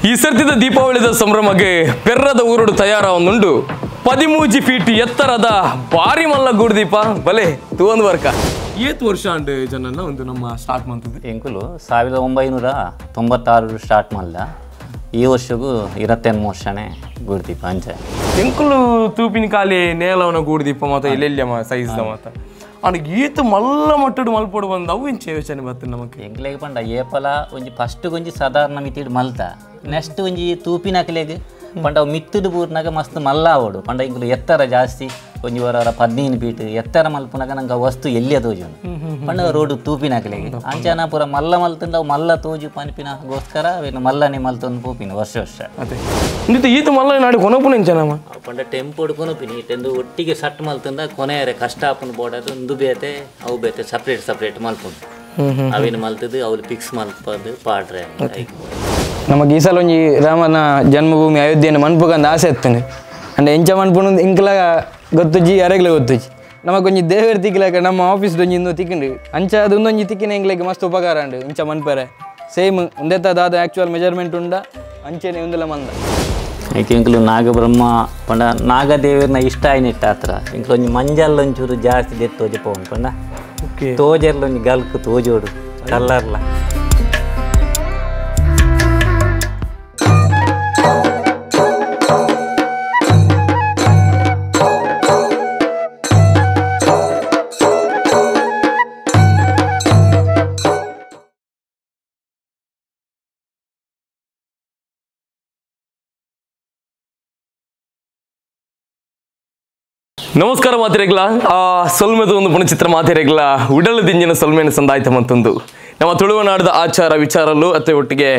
ಈ ಸರ್ತಿದ ದೀಪಾವಳಿದ ಸಂಭ್ರಮಕ್ಕೆ ಪೆರ್ರದ ಊರುಡು ತಯಾರಾವೊಂದುಂಡು 13 ಫೀಟ್ ಎತ್ತರದ ಭಾರಿ ಮಲ್ಲ ಗೂಡುದೀಪ ಬಲೆ ತೂಂದು ವರ್ಕ ಏತ್ ವರ್ಷ ಅಂಡ್ ಜನನ ಒಂದು ನಮ್ಮ ಸ್ಟಾರ್ಟ್ ಮಾಡ್ತದೆ ಎಂಕುಲು 1996 ಸ್ಟಾರ್ಟ್ ಮಾಡ್ದ ಈ ವರ್ಷಗೂ 28 ವರ್ಷನೇ ಗೂಡುದೀಪ ಅಂಚೆ ಎಂಕುಲು ತೂಪಿನ ಕಾಲಿ ನೇಲವನ ಗೂಡುದೀಪ ಮಾತ ಎಲ್ಲೆಲ್ಲ ಸೈಜ್ ಮಾತ ಅಂಡ್ ಈತ ಮಲ್ಲ ಮಟ್ಟಡು ಮಲ್ಪಡು ಬಂದು ಅವು ಇಂಚೆ ಯೋಚನೆ ಬರ್ತದೆ ನಮಗೆ ಎಂಕ್ಲೆಗೆ ಪಂಡ ಏಪಲ ಒಂಜಿ ಫಸ್ಟ್ ಒಂಜಿ ಸಾಧಾರಣ ಮಿತಿಡ್ ಮಲ್ತ ನೆಕ್ಸ್ಟ್ ಒಂಜಿ ತೂಪಿನ ಅಕ್ಲೆಗೆ ಪಂಡ ಮಿತ್ತುಡು ಪೂರ್ನಾಗ ಮಸ್ತ್ ಮಲ್ಲ ಆವೋಡು ಪಂಡ ಇಂಕುಲು ಎತ್ತರ ಜಾಸ್ತಿ ಒಂಜಿ ವರ 15 ಫೀಟ್ ಎತ್ತರ ಮಲ್ಪುನಾಗ ನಂಗೆ ವಸ್ತು ಎಲ್ಲಿಯ ತೋಜುಂಡು ಪಂಡ ರೋಡು ತೂಪಿನ ಅಕ್ಲೆಗೆ ಅಂಚನ ಪೂರ ಮಲ್ಲ ಮಲ್ತಂಡ ಅವು ಮಲ್ಲ ತೋಜು ಪನ್ಪಿನ ಗೋಸ್ಕರ ಅವೇನು ಮಲ್ಲನೆ ಮಲ್ತೊಂದು ಪೋಪಿನ ವರ್ಷ ವರ್ಷ ಅದೇ ಇಂದು ಈತ ಮಲ್ಲ ನಾಡಿ ಕೊನಪುನ ಎಂಚನಮ್ಮ ಪಂಡ ಟೆಂಪೋಡು ಕೊನಪಿನಿ ಇಟ್ಟೆಂದು ಒಟ್ಟಿಗೆ ಸಟ್ ಮಲ್ತಂದ ಕೊನೆಯರೆ ಕಷ್ಟ ಆಪನ್ ಬೋಡದು ಒಂದು ಬೇತೆ ಅವು ಬೇತೆ ಸಪ್ರೇಟ್ ಮಲ್ಪುಂಡು ಅವೇನು ಮಲ್ತದ್ದು ಅವ್ರು ಫಿಕ್ಸ್ ಮಲ್ಪದು ಪಾಡ್ರೆ ನಮಗೆ ಈ ಸಲ ಒಂಜಿ ರಾಮನ ಜನ್ಮಭೂಮಿ ಅಯೋಧ್ಯೆಯನ್ನು ಮನ್ಪುಗಂದು ಆಸೆ ಇರ್ತೇನೆ ಅಂದ್ರೆ ಎಂಚ ಮನ್ಪುಣ ಇಂಕ್ಲ ಗೊತ್ತುಜಿ ಅರೆಗ್ಲ ಗೊತ್ತುಜಿ ನಮಗೊಂಜಿ ದೇವರ ತಿಕ್ಕಿಲಾಕ ನಮ್ಮ ಆಫೀಸ್ ಒಂಜಿ ಇಂದು ತಿಕ್ಕಿಂಡು ಅಂಚ ಅದು ಒಂದೊಂಜಿ ತಿಕ್ಕಿನ ಎಂಗ್ಲಿಗೆ ಮಸ್ತ್ ಉಪಕಾರ ಉಂಡು ಇಂಚ ಮನ್ಪರೆ ಸೇಮ್ ಒಂದೆತ್ತದಾದ ಆ್ಯಕ್ಚುಯಲ್ ಮೆಜರ್ಮೆಂಟ್ ಉಂಡ ಅಂಚೆನೆ ಒಂದೆಲ್ಲ ಮಂದ ಐಕೆ ಇಂಕ್ಲು ನಾಗಬ್ರಹ್ಮ ಪಂಡ ನಾಗದೇವರನ್ನ ಇಷ್ಟ ಆಯ್ನಿಟ್ಟ ಹತ್ರ ಇಂಕ್ಲು ಒಂಜಿ ಮಂಜಲ್ ಒಂಚೂರು ಜಾಸ್ತಿ ದೆತ್ತು ತೋಜಿ ಪೋನ್ ಪಂಡ ತೋಜರ್ಲ ಒಂಜಿ ಗಲ್ಕ್ ತೋಜೋಡು ಕಲ್ಲರ್ಲ ನಮಸ್ಕಾರ ಮಾತಿರೆಗ್ಲ ಸೊಲ್ಮೆದು ಒಂದು ಪುಣಚಿತ್ರ ಮಾತಿರೆಗ್ಲ ಉಡಲು ದಿಂಜಿನ ಸೊಲ್ಮೆನ ಸಂದಾಯ್ತ ಮತ್ತೊಂದು ನಮ್ಮ ತುಳುವನಾಡದ ಆಚಾರ ವಿಚಾರಲು ಅತ್ತೆ ಒಟ್ಟಿಗೆ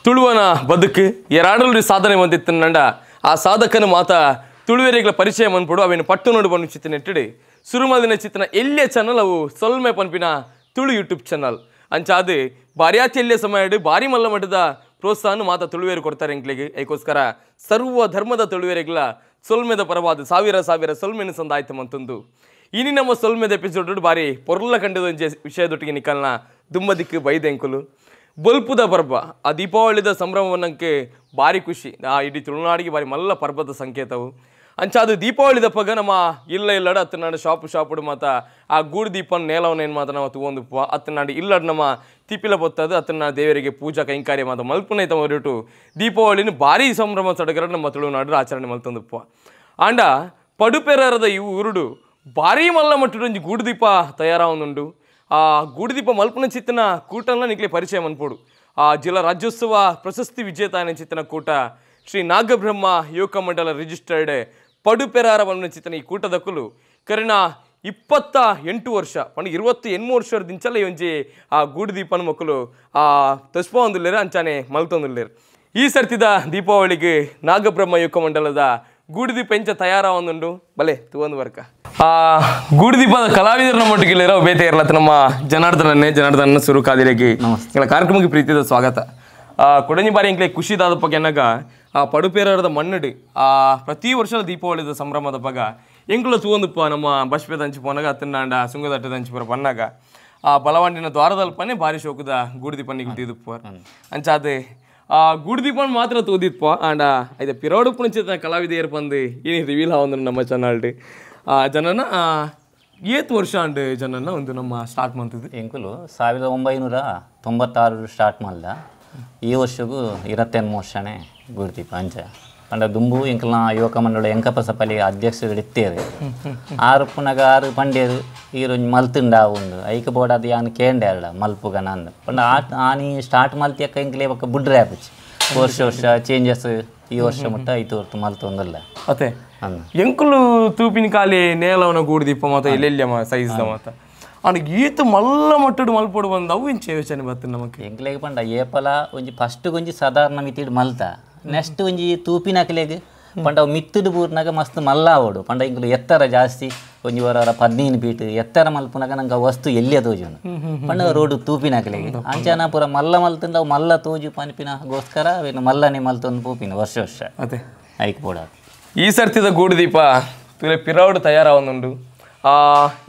ತುಳುವನ ಬದುಕು ಎರಡರಲ್ಲಿ ಸಾಧನೆ ಬಂದಿತ್ತಂಡ ಆ ಸಾಧಕನ ಮಾತ ತುಳುವೆರೆಗ್ಲ ಪರಿಚಯ ಮನ್ಪಡು ಅವೇನು ಪಟ್ಟು ನೋಡು ಪನ್ಪು ಚಿತ್ರ ನೆಟ್ಟಿಡಿ ಸುರುಮದಿನ ಚಿತ್ರನ ಎಲ್ಲಿಯ ಚಾನಲ್ ಅವು ಸೊಲ್ಮೆ ಪನ್ಪಿನ ತುಳು ಯೂಟ್ಯೂಬ್ ಚಾನಲ್ ಅಂಚಾದು ಬಾರಿಯಾತಿ ಎಲ್ಲಿಯ ಸಮಯ ಭಾರಿ ಮಲ್ಲ ಮಟ್ಟದ ಪ್ರೋತ್ಸಾಹನ ಮಾತ ತುಳುವೇರು ಕೊಡ್ತಾರೆ ಎಂಕ್ಲಿಗೆ ಅದಕ್ಕೋಸ್ಕರ ಸರ್ವ ಧರ್ಮದ ತುಳುವೆರೆಗ್ಲ ಸೊಲ್ಮೆದ ಪರವಾದ ಸಾವಿರ ಸೊಲ್ಮೆನ ಸಂದಾಯ್ತ ಮಂತೊಂದು ಇನಿ ನಮ್ಮ ಸೊಲ್ಮೆದ ಎಪಿಸೋಡ್ ಬಾರಿ ಪೊರ್ಲ ಕಂಡದ ವಿಷಯದೊಟ್ಟಿಗೆ ನಿಕಲ್ನ ದುಮ್ಮದಿಕ್ಕು ಬೈದ ಎಂಕುಲು ಬಲ್ಪುದ ಪರ್ಬ ಆ ದೀಪಾವಳಿದ ಸಂಭ್ರಮವನ್ನಕ್ಕೆ ಭಾರಿ ಖುಷಿ ಇಡೀ ತುಳುನಾಡಿಗೆ ಭಾರಿ ಮಲ್ಲ ಪರ್ಬದ ಸಂಕೇತವು ಅಂಚಾದು ದೀಪಾವಳಿದ ಪಗ ನಮ್ಮ ಇಲ್ಲಡ ಅತ್ತನಾಡು ಶಾಪುಡು ಮಾತ ಆ ಗೂಡು ದೀಪನ ನೇಲವನ ಏನು ಮಾತ ನಾವು ತಗೊಂಡು ಅತ್ತನಾಡು ಇಲ್ಲಡ್ ನಮ್ಮ ತಿಪ್ಪಿಲ ಬೊತ್ತದು ಅತ್ತನ ದೇವರಿಗೆ ಪೂಜಾ ಕೈಂಕಾರ್ಯ ಮಾತ ಮಲ್ಪುನೈತ ಹೊರಟು ದೀಪಾವಳಿನ ಭಾರಿ ಸಂಭ್ರಮ ಸಡಗರ ನಮ್ಮ ತುಳುನಾಡು ಆಚರಣೆ ಮಲ್ತಂದುಪ್ಪ ಆಂಡ ಪಡುಪೆರದ ಇವು ಊರುಡು ಭಾರಿ ಮಲ್ಲ ಮಟ್ಟುಡು ಒಂಜಿ ಗೂಡು ದೀಪ ತಯಾರಾವೊಂದುಂಡು ಆ ಗೂಡು ದೀಪ ಮಲ್ಪುನ ಚಿತ್ತನ ಕೂಟನ ನಿಕ್ಲೆ ಪರಿಚಯ ಮನ್ಪೋಡು ಆ ಜಿಲ್ಲಾ ರಾಜ್ಯೋತ್ಸವ ಪ್ರಶಸ್ತಿ ವಿಜೇತ ಚಿತ್ತನ ಕೂಟ ಶ್ರೀ ನಾಗಬ್ರಹ್ಮ ಯುವಕ ಮಂಡಲ ರಿಜಿಸ್ಟರ್ಡ್ ಪಡುಪೆರಾರವನ್ನ ಚಿತ್ತನ ಈ ಕೂಟದಕ್ಕಲು ಕರಿನ 28 ವರ್ಷ ಪಂಡ 28 ವರ್ಷದಿಂಚಲ್ಲ ಒಂಜಿ ಆ ಗೂಡು ದೀಪನ ಮಕ್ಕಳು ಆ ತಸ್ಪ ಒಂದುಲ್ಲೇರು ಅಂಚಾನೆ ಮಲ್ತೊಂದುಲ್ಲೇರು ಈ ಸರ್ತಿದ ದೀಪಾವಳಿಗೆ ನಾಗಬ್ರಹ್ಮ ಯುವಕ ಮಂಡಲದ ಗೂಡು ದೀಪ ಎಂಚ ತಯಾರಾವೊಂದುಂಡು ಬಲೆ ತೂವೊಂದು ವರ್ಕ ಆ ಗೂಡು ದೀಪದ ಕಲಾವಿದರ ಮಟ್ಟಿಗಿಲ್ಲಿರೋ ಬೇತೆ ಇರ್ಲತ್ತ ನಮ್ಮ ಜನಾರ್ದನ ಸುರು ಕಾದಿರೆಗೆ ಕಾರ್ಯಕ್ರಮಕ್ಕೆ ಪ್ರೀತಿದ ಸ್ವಾಗತ ಕೊಡಂಜಿ ಬಾರಿ ಎಂಕ್ಲೆ ಖುಷಿದಾದ ಪಗ ಎನ್ನಗ ಆ ಪಡುಪೇರದ ಮಣ್ಣಡಿ ಆ ಪ್ರತಿ ವರ್ಷದ ದೀಪಾವಳಿದ ಸಂಭ್ರಮದ ಪಗ ಎಂಕ್ಲ ತೂವೊಂದುಪ್ಪ ನಮ್ಮ ಬಸ್ಪೆ ದಂಚಿ ಪೋನಾಗ ಅತ್ತನಾಂಡ ಸುಂಗದಟ್ಟ ದಂಚಿ ಪುರ ಪನ್ನಾಗ ಆ ಬಲವಂಡಿನ ದ್ವಾರದಲ್ಪನೆ ಭಾರಿ ಶೋಕದ ಗೂಡು ದೀಪ ನಿಗುತ್ತಿದಪ್ಪ ಅಂಚಾದೆ ಆ ಗೂಡು ದೀಪನ ಮಾತ್ರ ತೋದಿಪ್ಪ ಆಂಡ ಐದ ಪಿರೋಡು ಪುಣಚಿತ ಕಲಾವಿದೆಯರು ಬಂದು ಏನಿ ರಿವೀಲ್ ಆವಂದು ನಮ್ಮ ಚಾನಲ್ಡ್ ಜನನ ಏತ್ ವರ್ಷ ಅಂಡ್ ಜನನ ಒಂದು ನಮ್ಮ ಸ್ಟಾರ್ಟ್ ಮಾಡ್ತಿದ್ದೆ ಎಂಕುಲು 1996 ಸ್ಟಾರ್ಟ್ ಮಾಡ್ದ ಈ ವರ್ಷಗೂ 28 ವರ್ಷನೇ ಗೂಡುದೀಪ ಅಂಚೆ ಪಂಡ ದುಂಬು ಎಂಕಲ್ನ ಯುವಕ ಮಂಡಳ ಎಂಕಪಸಪಲಿ ಅಧ್ಯಕ್ಷರು ಇತ್ತೇರು 6 ಪುನಗ 6 ಪಂಡ್ಯರು ಈರೊಂದು ಮಲ್ತುಂಡ ಉಂಡು ಐಕ ಬೋಡದು ಯಾನು ಕೇಂಡೆ ಅಲ್ಲ ಮಲ್ಪುಗನ ಅಂದ ಪಂಡ ಆನಿ ಸ್ಟಾರ್ಟ್ ಮಲ್ತಿಯಕ್ಕ ಎಂಕ್ಲೆ ಬಕ್ಕ ಬುಡ್ರೆ ಆಪುಚ್ಚಿ ವರ್ಷ ಚೇಂಜಸ್ ಈ ವರ್ಷ ಮುಟ್ಟ ಐತು ಹೊರ್ತು ಮಲ್ತೊಂದಲ್ಲ ಅತೆ ಎಂಕುಲು ತೂಪಿನ ಕಾಲಿ ನೇಲವನ ಗೂಡು ದೀಪ ಮಾತ ಎಲ್ಲೆಲ್ಲ ಸೈಜ್ ಮಾತ ಅಂಡ್ ಈತ ಮಲ್ಲ ಮಟ್ಟಡು ಮಲ್ಪಡು ಬಂದು ಅವು ಇಂಚೆ ಯೋಚನೆ ಬರ್ತದೆ ನಮಗೆ ಎಂಕ್ಲೆಗೆ ಪಂಡ ಏಪಲ ಒಂಜಿ ಫಸ್ಟ್ ಒಂಜಿ ಸಾಧಾರಣ ಮಿತಿಡ್ ಮಲ್ತ ನೆಕ್ಸ್ಟ್ ಒಂಜಿ ತೂಪಿನ ಅಕ್ಲೆಗೆ ಪಂಡ ಮಿತ್ತುಡು ಪೂರ್ನಾಗ ಮಸ್ತ್ ಮಲ್ಲ ಆವೋಡು ಪಂಡ ಇಂಕ್ಲು ಎತ್ತರ ಜಾಸ್ತಿ ಒಂಜಿ ವರ 15 ಫೀಟ್ ಎತ್ತರ ಮಲ್ಪುನಾಗ ನಂಗೆ ವಸ್ತು ಎಲ್ಲಿಯ ತೋಜುಂಡು ಪಂಡ ರೋಡು ತೂಪಿನ ಅಕ್ಲೆಗೆ ಅಂಚನ ಪೂರ ಮಲ್ಲ ಮಲ್ತಂದ ಅವು ಮಲ್ಲ ತೋಜು ಪನ್ಪಿನ ಗೋಸ್ಕರ ಅವೇನು ಮಲ್ಲನೆ ಮಲ್ತೊಂದು ಪೋಪಿನ ವರ್ಷ ವರ್ಷ ಅದೇ ಐಕ್ ಬೋಡ ಈ ಸರ್ತಿದ ಗೂಡು ದೀಪ ತುಲೆ ಪಿರೌಡು ತಯಾರಾವೊಂದುಂಡು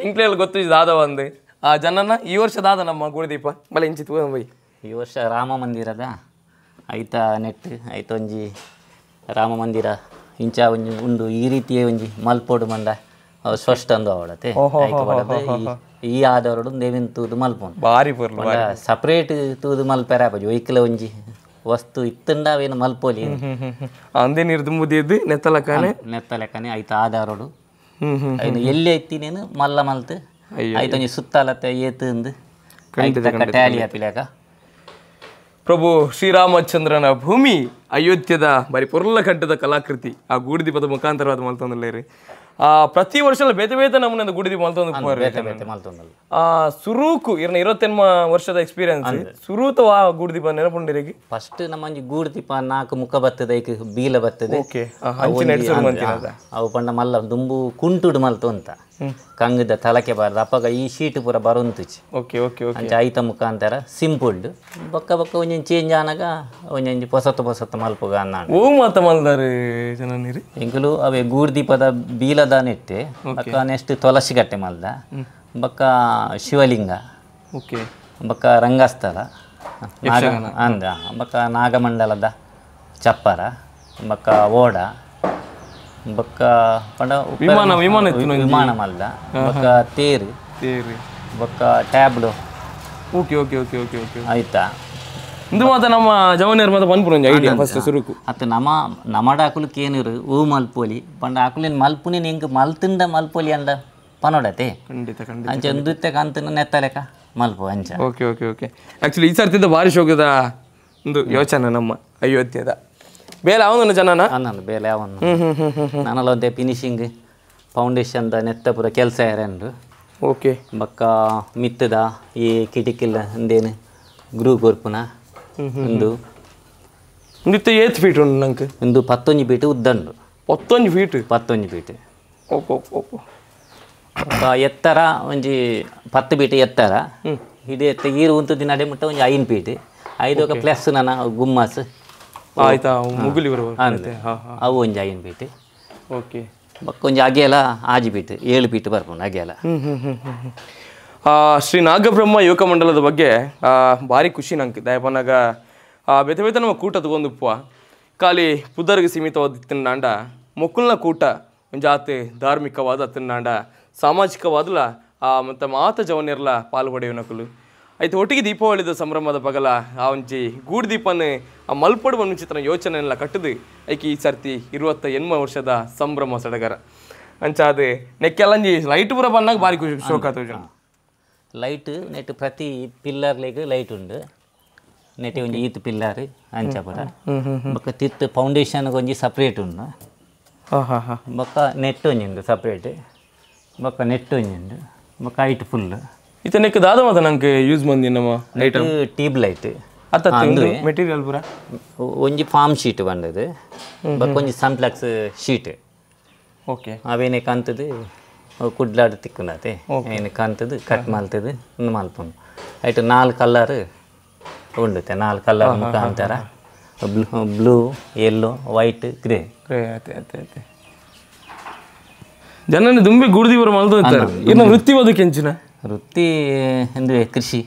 ಇಂಕ್ಲೆಯಲ್ಲಿ ಗೊತ್ತು ದಾದ ಒಂದು ಜನನ ಈ ವರ್ಷ ದಾದ ನಮ್ಮ ಗೂಡು ದೀಪ ಬಲೆ ಇಂಚಿ ತೂ ಬೈ ಈ ವರ್ಷ ರಾಮ ಮಂದಿರದ ಐತ ನೆಟ್ ಐತ ಒಂಜಿ ರಾಮ ಮಂದಿರ ಇಂಚ ಒಂಜಿ ಉಂಡು ಈ ರೀತಿಯ ಒಂಜಿ ಮಲ್ಪೋಡು ಮಂಡ ಸ್ಪಷ್ಟ ಅಂದು ಅವಡತೆ ಈ ಆದವರಡು ದೇವಿನ ತೂದು ಮಲ್ಪೋನು ಬಾರಿ ಸಪ್ರೇಟ್ ತೂದು ಮಲ್ಪೆರ ಒಯ್ಕಲ ಒಂಜಿ ವಸ್ತು ಇತ್ತಂಡ ಅವೇನು ಮಲ್ಪೋಲಿ ಅಂದೇ ನೀರು ತುಂಬುದಿದ್ದು ನೆತ್ತಲೆಕ್ಕನೆ ಐತ ಆಧಾರೋಡು ಐನು ಎಲ್ಲಿ ಐತಿನೇನು ಮಲ್ಲ ಮಲ್ತು ಐತ ಒಂಜಿ ಸುತ್ತಲತ್ತೆ ಏತಂದು ಟ್ಯಾಲಿ ಹಾಪಿಲಾಕ ಪ್ರಭು ಶ್ರೀರಾಮಚಂದ್ರನ ಭೂಮಿ ಅಯೋಧ್ಯದ ಬಾರಿ ಪೊರ್ಲ ಕಟ್ಟದ ಕಲಾಕೃತಿ ಆ ಗೂಡುದೀಪದ ಮುಖಾಂತರವಾದ ಮಲ್ತೊಂದಲ್ಲೇರಿ ಪ್ರತಿ ವರ್ಷ ಬೇತೆ ಬೇತೆ ನಮ್ಮನೆ ಗೂಡುದೀಪ ಮಲ್ತೊಂದು ಸುರೂಕು 28 ವರ್ಷದ ಎಕ್ಸ್ಪೀರಿಯನ್ಸ್ ಸುರೂತ ಗೂಡುದೀಪ ನೆನಪುಂಡಿರಿಗೆ ಫಸ್ಟ್ ನಮ್ಮ ಗೂಡುದೀಪ 4 ಮುಖ ಬರ್ತದೆ ಬೀಲ ಬರ್ತದೆ ಅವು ಪಂಡ ಮಲ್ಲ ದುಂಬು ಕುಂಟುಡು ಮಲ್ತು ಅಂತ ಕಂಗದ ತಲಕೆ ಬಾರ್ದು ಅಪ್ಪಗ ಈ ಶೀಟ್ ಪೂರ ಬರುಂತುಚಿ ಅಂಚ ಐತ ಮುಖಾಂತರ ಸಿಂಪಲ್ ಬೊಕ್ಕ ಬೊಕ್ಕ ಒಂಜಿ ಚೇಂಜ್ ಆನಾಗ ಒಂಜಿ ಹೊಸತ್ತು ಮಲ್ಪುಗ ಅನ್ನಾಡು ಓ ಮಾತ ಮಲ್ದಾರೆ ಜನ ನೀರು ಎಂಕುಲು ಅವೇ ಗೂಡುದೀಪದ ಬೀಲದ ನೆಟ್ಟೆ ಬೊಕ್ಕ ನೆಕ್ಸ್ಟ್ ತುಳಸಿ ಗಟ್ಟೆ ಮಲ್ದ ಬೊಕ್ಕ ಶಿವಲಿಂಗ ಬೊಕ್ಕ ರಂಗಸ್ಥಳ ಅಂದ ಬೊಕ್ಕ ನಾಗಮಂಡಲದ ಚಪ್ಪರ ಬೊಕ್ಕ ಓಡ ಬೊಕ್ಕ ಪಂಡ ವಿಮಾನ ಮಲ್ದ ಬೊಕ್ಕ ತೇರು ಬೊಕ್ಕ ಟ್ಯಾಬ್ಲು ಆಯ್ತಾ ಇಂದು ಮಾತ ನಮ್ಮ ಜವನಿಯರ್ ಮಾತ ಪನ್ಪುನ ಐಡಿಯಾ ಫಸ್ಟ್ ಸುರುಕು ಅತ್ತ ನಮಡ ಆಕುಲಕ್ಕೆ ಏನಿರು ಹೂ ಮಲ್ಪೋಲಿ ಪಂಡ ಆಕುಲಿನ ಮಲ್ಪುನಿನ ಇಂಕ ಮಲ್ತಿಂದ ಮಲ್ಪೋಲಿ ಅಂದ ಪನೋಡತೆ ಖಂಡಿತ ಅಂಚ ನೃತ್ಯ ಕಂತನ ನೆತ್ತಲೆಕ ಮಲ್ಪು ಅಂಚ ಓಕೆ ಆ್ಯಕ್ಚುಲಿ ಈ ಸರ್ತಿದ್ದ ಭಾರಿ ಶೋಕದ ಒಂದು ಯೋಚನೆ ನಮ್ಮ ಅಯೋಧ್ಯದ ಬೇಲೆ ಅವನು ಜನನ ಅನ್ನಂದು ಬೇಲೆ ಅವನು ನಾನಲ್ಲ ಒಂದೇ ಫಿನಿಶಿಂಗ್ ಫೌಂಡೇಶನ್ದ ನೆತ್ತ ಪೂರ ಕೆಲಸ ಯಾರೆಂಡು ಓಕೆ ಬೊಕ್ಕ ಮಿತ್ತದ ಈ ಕಿಟಕಿಲ್ಲ ಅಂದೇನು ಗುರುಪುರ ಒಂದು ನಿತ್ಯ 8 ಫೀಟ್ ಉಂಟು ನಂಗೆ ಒಂದು 11 ಫೀಟ್ ಉದ್ದಂಡು 11 ಫೀಟ್ ಎತ್ತರ ಒಂಜಿ 10 ಫೀಟ್ ಎತ್ತರ ಹಿಡಿ ಎತ್ತ ಈರು ಉಂತದಿ ನಡೆ ಮುಟ್ಟ ಒಂಜಿ 5 ಫೀಟ್ 5 ಪ್ಲಸ್ ನನ್ನ ಗುಮ್ಮಸ್ ಆಯ್ತಾ ಮುಗುಲಿ ಅವು ಒಂಜಿ 5 ಫೀಟ್ ಓಕೆ ಬೊಕ್ಕ ಒಂಜಿ ಅಗೆಲ 6 ಫೀಟ್ 7 ಫೀಟ್ ಬರ್ಬೋದು ಅಗೆಲ ಶ್ರೀ ನಾಗಬ್ರಹ್ಮ ಯುವಕ ಮಂಡಲದ ಬಗ್ಗೆ ಭಾರಿ ಖುಷಿ ನಂಗೆ ದಯಪನಾಗ ಬೇತೆ ಬೇತೆ ನಮ್ಮ ಕೂಟ ತಗೊಂಡುಪ್ಪ ಖಾಲಿ ಪುದರ್ಗೆ ಸೀಮಿತವಾದ ತಿನ್ನಾಂಡ ಮೊಕ್ಕಲ್ನ ಕೂಟ ಜಾತಿ ಧಾರ್ಮಿಕವಾದ ತಿನ್ನಾಂಡ ಸಾಮಾಜಿಕವಾದಲ ಮತ್ತು ಮಾತ ಜವನಿಯರ್ಲ ಪಾಲ್ಪಡೆಯು ನಕಲು ಆಯ್ತು ಒಟ್ಟಿಗೆ ದೀಪಾವಳಿದ ಸಂಭ್ರಮದ ಪಗಲ ಆ ಒಂಜಿ ಗೂಡು ದೀಪನ ಆ ಮಲ್ಪಡು ಒಂದು ಚಿತ್ರ ಯೋಚನೆ ಎಲ್ಲ ಕಟ್ಟದು ಐಕಿ ಈ ಸರ್ತಿ 28 ವರ್ಷದ ಸಂಭ್ರಮ ಸಡಗರ ಅಂಚಾದ ನೆಕ್ಕೆಲ್ಲಂಜಿ ಲೈಟ್ ಪೂರ ಬಂದಾಗ ಭಾರಿ ಖುಷಿ ಶೋಕ ಆತ ಲೈಟ್ ನೆಟ್ ಪ್ರತಿ ಪಿಲ್ಲರ್ಲೆಗ್ ಲೈಟ್ ಉಂಡು ನೆಟ್ ಒಂಜಿ ಈತ್ ಪಿಲ್ಲರ್ ಅಂಚ ಪೂರ ಬೊಕ್ಕ ತಿತ್ತು ಫೌಂಡೇಶನ್ ಒಂಜಿ ಸಪ್ರೇಟ್ ಉಂಡು ಬೊಕ್ಕ ನೆಟ್ ಒಂಜಿ ಉಂಡು ಸಪ್ರೇಟ್ ಬೊಕ್ಕ ನೆಟ್ ಒಂಜಿ ಉಂಡು ಬೊಕ್ಕ ಹೈಟ್ ಫುಲ್ ಇತ ನೆಕ್ ದಾದ ಮಾತ ನಂಗೆ ಯೂಸ್ ಮಂದಿ ನಮ್ಮ ಲೈಟ್ ಟ್ಯೂಬ್ ಲೈಟ್ ಮೆಟೀರಿಯಲ್ ಪೂರ ಒಂಜಿ ಫಾರ್ಮ್ ಶೀಟ್ ಬಂದದು ಬೊಕ್ಕ ಒಂಜಿ ಸನ್ಫ್ಲೆಕ್ಸ್ ಶೀಟ್ ಓಕೆ ಅವೇನೆ ಕಂತದು ಕುಡ್ಲಾಡು ತಿಕ್ಕುಂಡತೆ ಏನು ಕಂತದು ಕಟ್ ಮಲ್ತದು ಮಲ್ಪುಂಡು ಐಟು 4 ಕಲರ್ ಉಂಡುತ್ತೆ 4 ಕಲರ್ ಮುಖಾಂತರ ಬ್ಲೂ ಯೆಲ್ಲೋ ವೈಟ್ ಗ್ರೇ ಜನನ ದುಂಬೆ ಗುಡ್ದಿವರ ಮಲ್ತಾರೆ ಏನು ವೃತ್ತಿ ಬದುಕೆಂಚಿನ ವೃತ್ತಿ ಎಂದು ಕೃಷಿ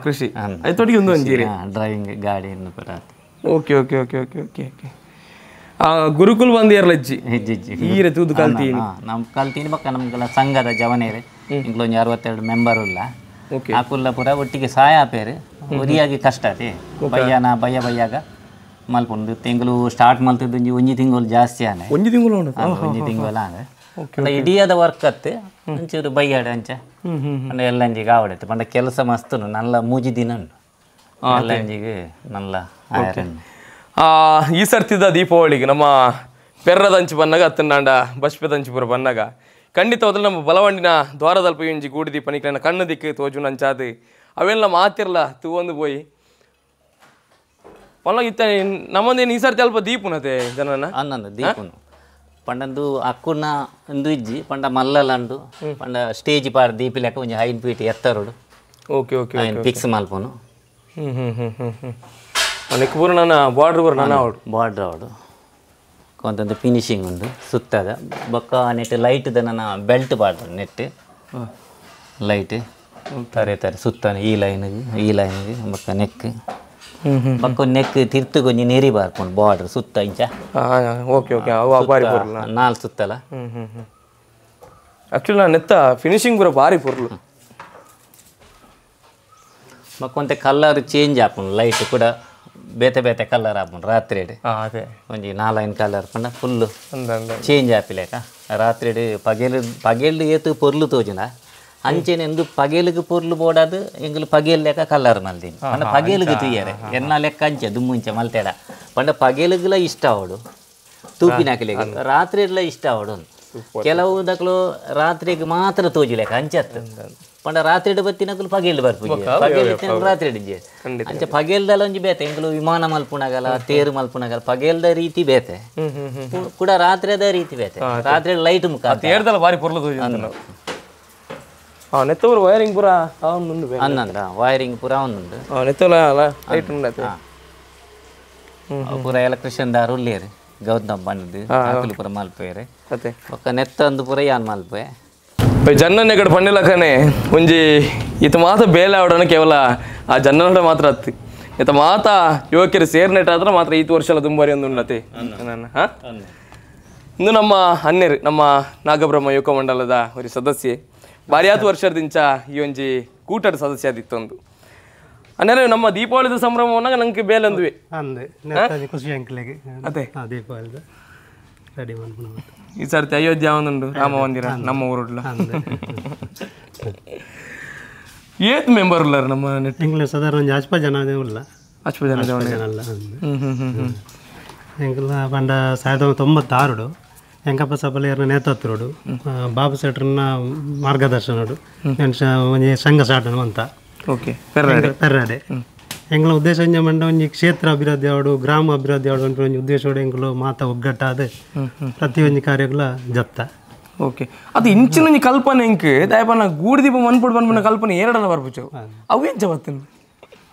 ಕೃಷಿ ಐತೊಟ್ಟಿಗೆ ಒಂದು ಅಂಜೀರಿ ಡ್ರೈವಿಂಗ್ ಗಾಡಿ ಎಂದು ಬರತ್ತೆ ಓಕೆ ಗುರುಕುಲ್ ಬಂದಿಯರ್ಲ ಹೆಜ್ಜಿ ಈರೆ ತೂದು ಕಲ್ತೀನಿ ನಮ್ಮ ಕಲ್ತೀನಿ ಬಕ್ಕ ನಮ್ಗೆಲ್ಲ ಸಂಘದ ಜವನೇರೆ ಇಂಕ್ಲೊಂದು 62 ಮೆಂಬರ್ ಉಲ್ಲ ಆ ಕುಲ್ಲ ಪೂರ ಒಟ್ಟಿಗೆ ಸಹಾಯ ಆಪೇರು ಒರಿಯಾಗಿ ಕಷ್ಟ ಅದೇ ಬಯ್ಯಾಗ ಮಲ್ಪುಂಡು ತಿಂಗಳು ಸ್ಟಾರ್ಟ್ ಮಲ್ತಿದ್ದು ಒಂಜಿ ತಿಂಗಳು ಜಾಸ್ತಿ ಆನೆ ಒಂಜಿ ತಿಂಗಳು ಆನೆ ಇಡಿಯಾದ ವರ್ಕ್ ಅತ್ತೆ ಒಂಚೂರು ಬಯ್ಯಾಡ ಅಂಚ ಪಂಡ ಎಲ್ಲಂಜಿಗೆ ಆವಡತ್ತೆ ಪಂಡ ಕೆಲಸ ಮಸ್ತು ನಲ್ಲ ಮೂಜಿ ದಿನ ಉಂಡು ಎಲ್ಲಂಜಿಗೆ ನಲ್ಲ ಈ ಸರ್ತಿದ ದೀಪಾವಳಿಗೆ ನಮ್ಮ ಪೆರ್ರದಂಚು ಬನ್ನಾಗ ಅತ್ತಂಡಾಂಡ ಬಸ್ಪೆದಂಚು ಪೂರ ಬನ್ನಾಗ ಖಂಡಿತವಾದ್ರೂ ನಮ್ಮ ಬಲವಂಡಿನ ದ್ವಾರದಲ್ಪ ಇಂಜಿ ಗೂಡು ದೀಪ ನಿಕ್ಲನ ಕಣ್ಣು ದಿಕ್ಕು ತೋಜು ನಂಚಾದು ಅವೆಲ್ಲ ಮಾತಿರ್ಲ ತೂವೊಂದು ಪೋಯಿ ಪಲ್ಲ ಇತ್ತ ನಮ್ಮಂದೇನು ಈ ಸರ್ತಿ ಅಲ್ಪ ದೀಪುನತೆ ಜನನ ಅನ್ನಂದು ದೀಪನು ಪಂಡಂದು ಅಕ್ಕುನ ಒಂದು ಇಜ್ಜಿ ಪಂಡ ಮಲ್ಲಲಂಡು ಪಂಡ ಸ್ಟೇಜ್ ಪಾರ್ ದೀಪಿಲೆಕ್ಕ ಒಂಜಿ 5 ಫೀಟ್ ಎತ್ತರೋಡು ಓಕೆ ಫಿಕ್ಸ್ ಮಲ್ಪನು ನೆಕ್ ಪೂರ ನನ್ನ ಬಾರ್ಡ್ರ್ ಆವಡು ಕೊಂತಂದು ಫಿನಿಶಿಂಗ್ ಉಂಡು ಸುತ್ತದ ಬೊಕ್ಕ ನೆಟ್ ಲೈಟ್ದ ನನ್ನ ಬೆಲ್ಟ್ ಬಾರ್ಡ್ರ್ ನೆಟ್ ಲೈಟ್ ತರೆ ಸುತ್ತ ಈ ಲೈನಿಗೆ ಬೊಕ್ಕ ನೆಕ್ ಬಕ್ಕ ನೆಕ್ ತಿರ್ತು ಕೊಂಚ ನೆರಿ ಬಾರ್ಕೊಂಡು ಬಾರ್ಡರ್ ಸುತ್ತ ಇಂಚ ಓಕೆ ಓಕೆ ಅವು ಬಾರಿ ಪೊರ್ಲು ನಾಲ್ ಸುತ್ತಲ ಆ್ಯಕ್ಚುಲಿ ನಾನು ನೆತ್ತ ಫಿನಿಶಿಂಗ್ ಪೂರ ಭಾರಿ ಪೊರ್ಲು ಮಕ್ಕೊಂತೆ ಕಲರ್ ಚೇಂಜ್ ಆಪುಂಡು ಲೈಟ್ ಕೂಡ ಬೇತೆ ಬೇತೆ ಕಲರ್ ಆಪುಂಡು ರಾತ್ರಿ ಅದೇ ಒಂಜಿ 4-5 ಕಲರ್ ಪಂಡ ಫುಲ್ ಚೇಂಜ್ ಆಪಿಲೇಕ ರಾತ್ರಿ ಪಗೇಲ್ ಏತು ಪೊರ್ಲು ತೋಜುನ ಅಂಚೆನೆ ಎಂದು ಪಗೇಲಿಗೆ ಪೊರ್ಲು ಬೋಡಾದು ಎಂಗ್ಲು ಪಗೇಲ್ ಲೆಕ್ಕ ಕಲರ್ ಮಲ್ದೀನಿ ಪಂಡ ಪಗೇಲಿಗೆ ತುಯ್ಯಾರೆ ಎನ್ನ ಲೆಕ್ಕ ಅಂಚೆ ದುಮ್ಮುಂಚೆ ಮಲ್ತೇಡ ಪಂಡ ಪಗೇಲಿಗೆಲ್ಲ ಇಷ್ಟ ಅವಡು ತೂಪಿನಾಕಲಿಗೆ ರಾತ್ರಿ ಎಲ್ಲ ಇಷ್ಟ ಅವಡು ಕೆಲವು ದಕ್ಲು ರಾತ್ರಿಗೆ ಮಾತ್ರ ತೋಜುಲೆಕ್ಕ ಅಂಚತ್ತು ಪಂಡ ರಾತ್ರಿ ಬತ್ತಿನಕಲು ಪಗೇಲ್ ಬರ್ಪುಜಿ ಪಗೇಲ್ ರಾತ್ರಿ ಅಂಚೆ ಪಗೇಲ್ದಲ್ಲ ಒಂಜಿ ಬೇತೆ ಎಂಗ್ಲು ವಿಮಾನ ಮಲ್ಪುಣಗಲ ತೇರು ಮಲ್ಪುಣಗಲ ಪಗೇಲ್ದ ರೀತಿ ಬೇತೆ ಕೂಡ ರಾತ್ರಿದ ರೀತಿ ಬೇತೆ ರಾತ್ರಿ ಲೈಟ್ ಮುಖ ತೇರ್ದಲ್ಲ ಭಾರಿ ಪೊರ್ಲು ತೋಜು ನೆತ್ತವರು ವೈರಿಂಗ್ ಪೂರ ಅವನುಂಡು ಅನ್ನಂದ ವೈರಿಂಗ್ ಪೂರ ಅವನುಂಡು ನೆತ್ತವಲ್ಲ ಲೈಟ್ ಉಂಡತ್ತೆ ಪೂರ ಎಲೆಕ್ಟ್ರಿಷಿಯನ್ ದಾರು ಉಳ್ಳೇರಿ ಗೌತಮ್ ಬಂದು ಆಕಲು ಪೂರ ಮಲ್ಪೇರೆ ಅದೇ ಒಕ್ಕ ನೆತ್ತ ಒಂದು ಪೂರ ಯಾನ್ ಮಲ್ಪೆ ಜನ್ನನ್ ಎಕಡೆ ಪಂಡಿಲಕ್ಕನೆ ಒಂಜಿ ಈತ ಮಾತ ಬೇಲೆ ಆವಡನ ಕೇವಲ ಆ ಜನ್ನನ ಮಾತ್ರ ಹತ್ತಿ ಈತ ಮಾತ ಯುವಕರು ಸೇರ್ನೆಟ್ಟಾದ್ರೆ ಮಾತ್ರ ಈತ ವರ್ಷಲ ತುಂಬಾರಿ ಒಂದು ಉನ್ನತಿ ಇಂದು ನಮ್ಮ ಅನ್ಯರು ನಮ್ಮ ನಾಗಬ್ರಹ್ಮ ಯುವಕ ಮಂಡಲದ ಒಂದು ಸದಸ್ಯೆ ಭಾರಿ ಆತು ವರ್ಷದಿಂಚ ಈ ಒಂಜಿ ಕೂಟದ ಸದಸ್ಯ ಆದಿತ್ತೊಂದು ಅನ್ನೇರೆ ನಮ್ಮ ದೀಪಾವಳಿದ ಸಂಭ್ರಮವನ್ನಾಗ ನಂಗೆ ಬೇಲೆ ಅಂದ್ವಿ ಖುಷಿ ಅಂಕಲಿಗೆ ಅದೇ ದೀಪಾವಳಿದ ರೆಡಿ ಮಾಡ್ಕೊಂಡು ಈ ಸರ್ತಿ ಅಯೋಧ್ಯೆ ಅವನುಂಡು ರಾಮ ಮಂದಿರ ನಮ್ಮ ಊರುಡ್ಲ ಏತ್ ಮೆಂಬರ್ ಉಳ್ಳಾರ ನಮ್ಮ ನೆಟ್ ಎಂಗ್ಲ ಸಾಧಾರಣ ಒಂದು ಅಲ್ಪ ಜನ ಇಲ್ಲ ಅಷ್ಟು ಜನ ಜನ ಅಲ್ಲ ಎಂಗ್ಲ ಪಂಡ 1996 ಎಂಕಪ್ಪ ಸಬಲೆಯರ್ನ ನೇತೃತ್ವಡು ಬಾಬು ಸೆಟ್ರನ್ನ ಮಾರ್ಗದರ್ಶನಡು ಒಂಜಿ ಸಂಘ ಸ್ಟಾರ್ಟ್ ಅಂತ ಓಕೆ ಪೆರ್ರಾಡೆ ಎಂಗ್ಲ ಉದ್ದೇಶ ಮಂಡ ಒಂಜಿ ಕ್ಷೇತ್ರ ಅಭಿವೃದ್ಧಿ ಆವಡು ಗ್ರಾಮ ಅಭಿವೃದ್ಧಿ ಆವಡು ಅಂತ ಒಂಜಿ ಉದ್ದೇಶೋಡು ಎಂಗ್ಲು ಮಾತ ಒಗ್ಗಟ್ಟಾದ ಪ್ರತಿಯೊಂದು ಕಾರ್ಯಗಳ ಜತ್ತ ಓಕೆ ಅದು ಇಂಚಿನ ಕಲ್ಪನೆ ಇಂಕ್ ದಯಪನ ಗೂಡು ದೀಪ ಮನ್ಪುಡು ಬಂದ್ಬಿನ ಕಲ್ಪನೆ ಎರಡಲ್ಲ ಬರ್ಬಿಚ್ಚವು ಅವೇನು ಜವತ್ತಿನ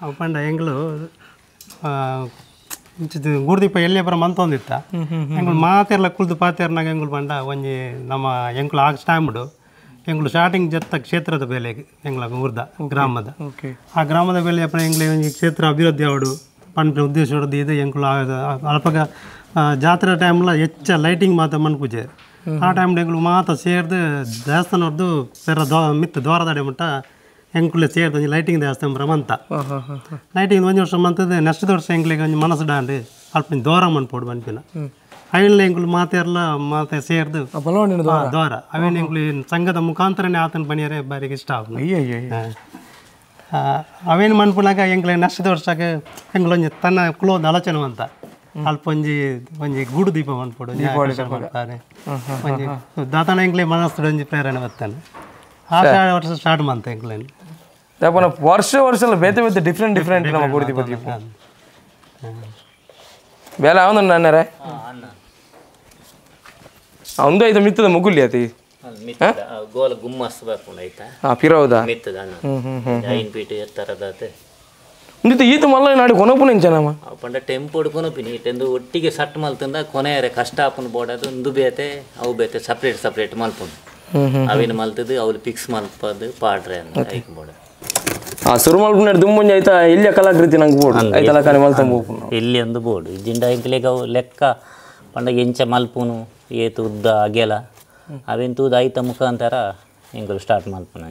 ಅವು ಪಂಡ ಎಂಗ್ಲು ಗೂಡ್ದೀಪ ಎಲ್ಲೇ ಬರ ಮಂತೊಂದಿತ್ತ ಎಂಗ್ಳು ಮಾತೆರ್ಲ ಕುಲ್ದು ಪಾತೆರ್ನಾಗ ಎಂಗ್ಳು ಪಂಡ ಒಂಜಿ ನಮ್ಮ ಎಂಗ್ಳು ಆಗ ಸ್ಟಾಂಬ್ಡು ಎಂಗ್ಳು ಸ್ಟಾರ್ಟಿಂಗ್ ಜತ್ತ ಕ್ಷೇತ್ರದ ಬೆಲೆಗೆ ಎಂಗ್ಲ ಊರ್ದ ಗ್ರಾಮದ ಆ ಗ್ರಾಮದ ಬೆಲೆ ಅಪ್ಪ ಎಂಗ್ಳು ಒಂಜಿ ಕ್ಷೇತ್ರ ಅಭಿವೃದ್ಧಿ ಆವಡು ಪಂಡ ಉದ್ದೇಶ ಇದು ಎಂಗ್ಳು ಅಲ್ಪಗ ಜಾತ್ರೆ ಟೈಮ್ಲ ಹೆಚ್ಚ ಲೈಟಿಂಗ್ ಮಾತ ಮನ್ಪುಜೆ ಆ ಟೈಮ್ ಎಂಗ್ಳು ಮಾತ ಸೇರ್ದು ದೇವಸ್ಥಾನದ್ದು ಪೆರ ಮಿತ್ತು ದ್ವಾರದಡೆ ಮಟ್ಟ ಎಂಕ್ಲೆ ಸೇರ್ದು ಒಂಜಿ ಲೈಟಿಂಗ್ ದೇವಸ್ಥಾನ ಬ್ರಹ್ಮಂತ ಲೈಟಿಂಗ್ ಒಂಜಿ ವರ್ಷ ಮಂತದ ನೆಕ್ಸ್ಟ್ ವರ್ಷ ಎಂಗ್ಲಿಗೆ ಒಂಜಿ ಮನಸ್ಸು ಡಾಂಡು ಅಲ್ಪ ದ್ವಾರ ಮನ್ಪೋಡು ಬನ್ಪಿನ ಅವೇನ್ಲ ಎಂಗ್ಳು ಮಾತೆರ್ಲ ಮಾತೆ ಸೇರ್ದು ದ್ವಾರ ಅವೇನು ಎಂಗ್ಳು ಸಂಘದ ಮುಖಾಂತರನೇ ಆತನ ಬನಿಯರೆ ಬಾರಿಗೆ ಇಷ್ಟ ಆಗ ಅವೇನು ಮನ್ಪುನಾಗ ಎಂಗ್ಲೆ ನೆಕ್ಸ್ಟ್ ವರ್ಷಕ್ಕೆ ಎಂಗ್ಳು ಒಂಜಿ ತನ್ನ ಕ್ಲೋದ್ ಆಲೋಚನೆ ಅಂತ ಅಲ್ಪ ಒಂಜಿ ಗೂಡು ದೀಪ ಮನ್ಪೋಡು ಒಂಜಿ ದಾತನ ಎಂಗ್ಲೆ ಮನಸ್ಸು ಒಂಜಿ ಪ್ರೇರಣೆ ಬರ್ತಾನೆ ಆ ವರ್ಷ ಸ್ಟಾರ್ಟ್ ಮಾಡ್ತೆ ಎಂಗ್ಲೇನು ವರ್ಷ ವರ್ಷ ಬೇತೆ ಬೇತೆ ಡಿಫ್ರೆಂಟ್ ನಮ್ಮ ಗೂಡು ದೀಪ ಬೇಲೆ ಅವನು ನನ್ನರೆ ಅವಂದು ಐತ ಮಿತ್ತದ ಮುಗುಲಿ ಆತಿ ಗೋಲ ಗುಮ್ಮಸ್ ಬರ್ಕೊಂಡು ಆಯ್ತಾ ಪಿರೌದಾ ಮಿತ್ತದ ಐನ್ ಪೀಟ್ ಎತ್ತರದಾತೆ ಇಂದಿತ್ತು ಈತ ಮಲ್ಲ ನಾಡಿ ಕೊನಪುನ ಇಂಚನಮ್ಮ ಪಂಡ ಟೆಂಪು ಹೊಡ್ಕೊನಪಿನಿ ಇಟ್ಟೆಂದು ಒಟ್ಟಿಗೆ ಸಟ್ ಮಲ್ತಂದ ಕೊನೆಯರೆ ಕಷ್ಟ ಆಪನ್ ಬೋಡದು ಒಂದು ಬೇತೆ ಅವು ಬೇತೆ ಸಪ್ರೇಟ್ ಮಲ್ಪುಂಡು ಅವೇನು ಮಲ್ತದು ಅವ್ರು ಫಿಕ್ಸ್ ಮಲ್ಪದು ಪಾಡ್ರೆ ಅಂತ ಐಕ್ ಬೋಡ ಸುರು ಮಲ್ಪುನ ದುಮ್ಮುಂಜಿ ಆಯ್ತಾ ಇಲ್ಲಿಯ ಕಲಾಕೃತಿ ನಂಗೆ ಬೋಡು ಐತಲ್ಲ ಕಾನಿ ಮಲ್ತಂಬ ಇಲ್ಲಿ ಒಂದು ಬೋರ್ಡು ಇದ್ದಿಂದ ಇಂಕ್ಲೆಗೆ ಅವು ಲೆಕ್ಕ ಪಂಡ ಎಂಚ ಮಲ್ಪುನು ಏತು ಉದ್ದ ಅಗೆಲ ಅವೇನು ತೂದ ಐತ ಮುಖಾಂತರ ಹಿಂಗೆ ಸ್ಟಾರ್ಟ್ ಮಲ್ಪುನ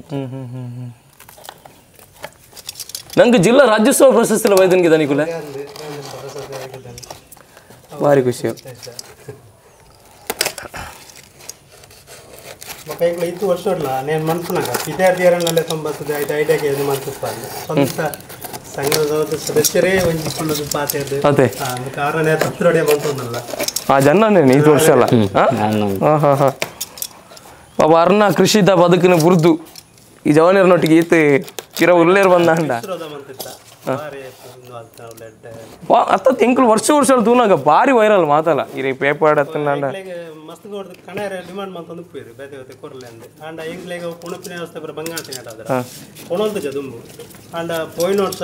ನಂಗೆ ಜಿಲ್ಲಾ ರಾಜ್ಯೋತ್ಸವ ಪ್ರಶಸ್ತಿ ಎಲ್ಲ ವೈದ್ಯನಿಗೆ ದನಿಕುಲ ಭಾರಿ ಖುಷಿ ಮಕ್ಕಳು 5 ವರ್ಷ నేను ಮನ್ಪುನಾಗ ವಿದ್ಯಾರ್ಥಿಯರನ್ನೆಲ್ಲ 95 ಐಡಿಯಾಗೆ ಇದು ಮಾಡ್ತಿರ್ತಾರೆ ಸ್ವಂತ ಸಂಘದ ಸದಸ್ಯರೇ ಒಂಜಿ ಕುಳ್ಳದು ಪಾತೆದು ಅದೇ ಕಾರಣ ತಪ್ಪುರಡೆ ಬಂತಂದಲ್ಲ ಆ ಜನನೇ 5 ವರ್ಷ ಅಲ್ಲ ಪಾಪ ಅರ್ನ ಕೃಷಿದ ಬದುಕಿನ ಬುರ್ದು ಈ ಜವಾನಿಯರನೊಟ್ಟಿಗೆ ಈತ ಚಿರ ಉಲ್ಲೇರು ಬಂದ ಅಂಡ ಅತ್ತ ತಿಂಗಳು ವರ್ಷ ತೂನಾಗ ಭಾರಿ ವೈರಲ್ ಮಾತಲ್ಲ ಈ ಪೇಪರ್ ಹತ್ತಂಡ ಮಸ್ತ್ ಕೊಡ್ದು ಕಣರ ಡಿಮಾಂಡ್ ಮಂತಂದು ಪೋಯಿರು ಬೇತೆ ಬೇತೆ ಕೊರ್ಲೆ ಅಂದೆ ಆಂಡ ಇಂಗ್ಲೇಗ ಪುಣಪಿನ ವ್ಯವಸ್ಥೆ ಬರ ಬಂಗಾಟ ಆದ್ರೆ ಕೊಣೊಂದು ಜದುಂಬು ಆಂಡ ಪೋಯಿನ ವರ್ಷ